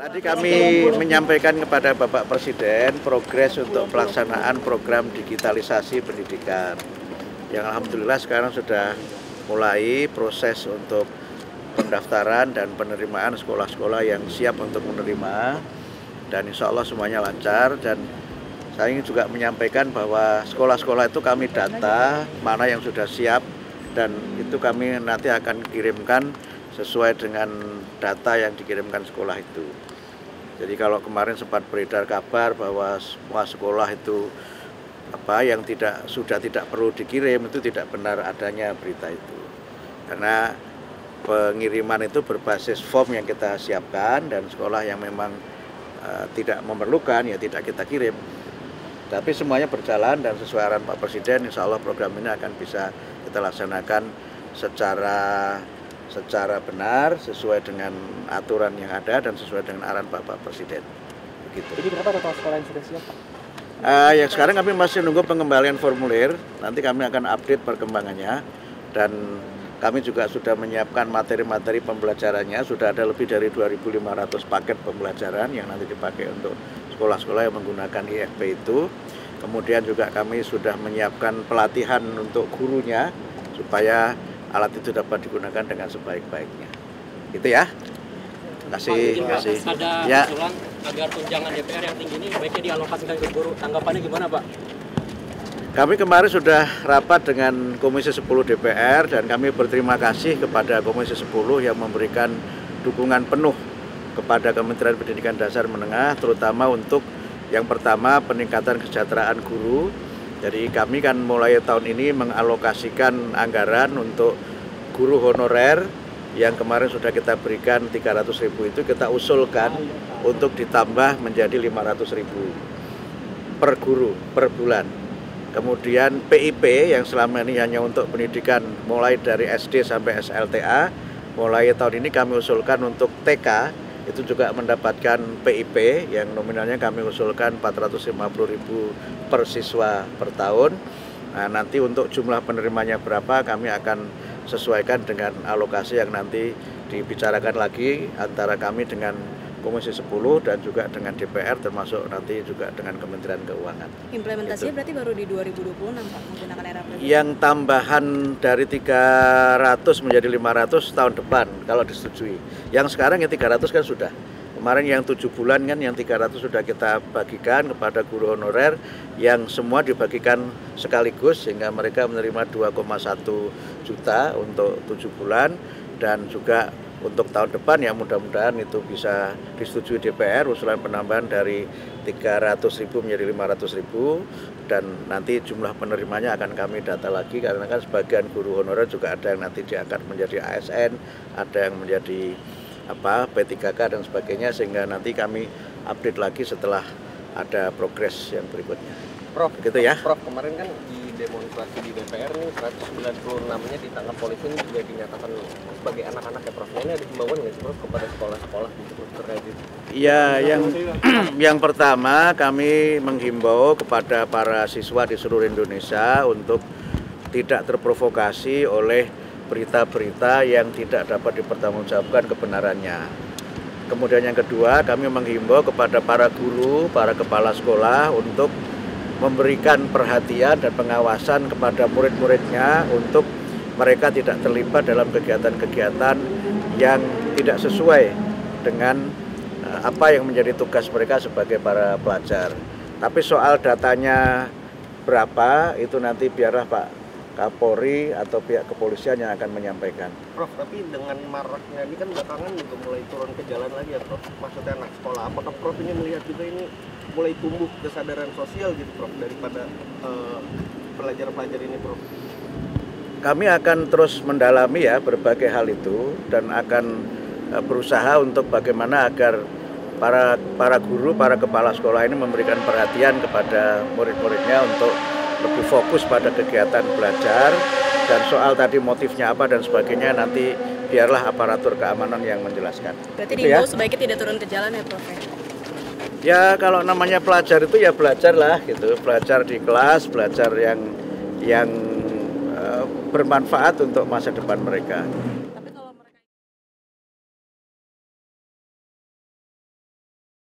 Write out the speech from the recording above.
Tadi kami menyampaikan kepada Bapak Presiden progres untuk pelaksanaan program digitalisasi pendidikan. Yang alhamdulillah sekarang sudah mulai proses untuk pendaftaran dan penerimaan sekolah-sekolah yang siap untuk menerima. Dan insya Allah semuanya lancar. Dan saya ingin juga menyampaikan bahwa sekolah-sekolah itu kami data mana yang sudah siap. Dan itu kami nanti akan kirimkan sesuai dengan data yang dikirimkan sekolah itu. Jadi kalau kemarin sempat beredar kabar bahwa semua sekolah itu yang sudah tidak perlu dikirim, itu tidak benar adanya berita itu. Karena pengiriman itu berbasis form yang kita siapkan dan sekolah yang memang tidak memerlukan ya tidak kita kirim. Tapi semuanya berjalan dan sesuai arahan Pak Presiden, insya Allah program ini akan bisa kita laksanakan secara benar, sesuai dengan aturan yang ada dan sesuai dengan arahan Bapak Presiden. Begitu. Jadi berapa total sekolah yang sudah siap, Pak? Yang sekarang kami masih nunggu pengembalian formulir, nanti kami akan update perkembangannya dan kami juga sudah menyiapkan materi-materi pembelajarannya, sudah ada lebih dari 2.500 paket pembelajaran yang nanti dipakai untuk sekolah-sekolah yang menggunakan IFP itu. Kemudian juga kami sudah menyiapkan pelatihan untuk gurunya supaya alat itu dapat digunakan dengan sebaik-baiknya. Gitu ya. Terima kasih. Ada ya. usulan agar tunjangan DPR yang tinggi ini baiknya dialokasikan ke guru. Tanggapannya gimana, Pak? Kami kemarin sudah rapat dengan Komisi 10 DPR dan kami berterima kasih kepada Komisi 10 yang memberikan dukungan penuh kepada Kementerian Pendidikan Dasar Menengah, terutama untuk yang pertama peningkatan kesejahteraan guru. Jadi kami kan mulai tahun ini mengalokasikan anggaran untuk guru honorer yang kemarin sudah kita berikan 300.000 itu kita usulkan untuk ditambah menjadi 500.000 per guru per bulan. Kemudian PIP yang selama ini hanya untuk pendidikan mulai dari SD sampai SLTA, mulai tahun ini kami usulkan untuk TK itu juga mendapatkan PIP yang nominalnya kami usulkan 450.000 per siswa per tahun. Nah, nanti untuk jumlah penerimanya berapa kami akan sesuaikan dengan alokasi yang nanti dibicarakan lagi antara kami dengan Komisi 10 dan juga dengan DPR termasuk nanti juga dengan Kementerian Keuangan. Implementasinya berarti baru di 2026 Pak menggunakan era presiden. Yang tambahan dari 300 menjadi 500 tahun depan kalau disetujui. Yang sekarang yang 300 kan sudah. Kemarin yang 7 bulan kan yang 300 sudah kita bagikan kepada guru honorer yang semua dibagikan sekaligus sehingga mereka menerima 2,1 juta untuk 7 bulan dan juga untuk tahun depan ya mudah-mudahan itu bisa disetujui DPR usulan penambahan dari 300.000 menjadi 500.000 dan nanti jumlah penerimanya akan kami data lagi karena kan sebagian guru honorer juga ada yang nanti diangkat menjadi ASN, ada yang menjadi P3K dan sebagainya sehingga nanti kami update lagi setelah ada progres yang berikutnya. Prof, gitu ya. Prof, kemarin kan di demonstrasi di DPR nih 196-nya ditangkap polisi ini juga dinyatakan sebagai anak-anak ya Prof. Ini ada himbauan nggak sih Prof kepada sekolah-sekolah gitu terkait itu? Ya, yang pertama kami menghimbau kepada para siswa di seluruh Indonesia untuk tidak terprovokasi oleh berita-berita yang tidak dapat dipertanggungjawabkan kebenarannya. Kemudian yang kedua, kami menghimbau kepada para guru, para kepala sekolah untuk memberikan perhatian dan pengawasan kepada murid-muridnya untuk mereka tidak terlibat dalam kegiatan-kegiatan yang tidak sesuai dengan apa yang menjadi tugas mereka sebagai para pelajar. Tapi soal datanya berapa itu nanti biarlah Pak Kapolri atau pihak kepolisian yang akan menyampaikan. Prof, tapi dengan maraknya ini kan belakangan juga mulai turun ke jalan lagi ya Prof. Maksudnya anak sekolah, apakah Prof ini melihat juga ini mulai tumbuh kesadaran sosial gitu Prof daripada pelajar-pelajar ini Prof? Kami akan terus mendalami ya berbagai hal itu dan akan berusaha untuk bagaimana agar para guru, para kepala sekolah ini memberikan perhatian kepada murid-muridnya untuk lebih fokus pada kegiatan belajar dan soal tadi motifnya apa dan sebagainya nanti biarlah aparatur keamanan yang menjelaskan. Berarti diimbau sebaiknya tidak turun ke jalan ya Prof? Ya kalau namanya pelajar itu ya belajar lah gitu, belajar di kelas, belajar yang bermanfaat untuk masa depan mereka.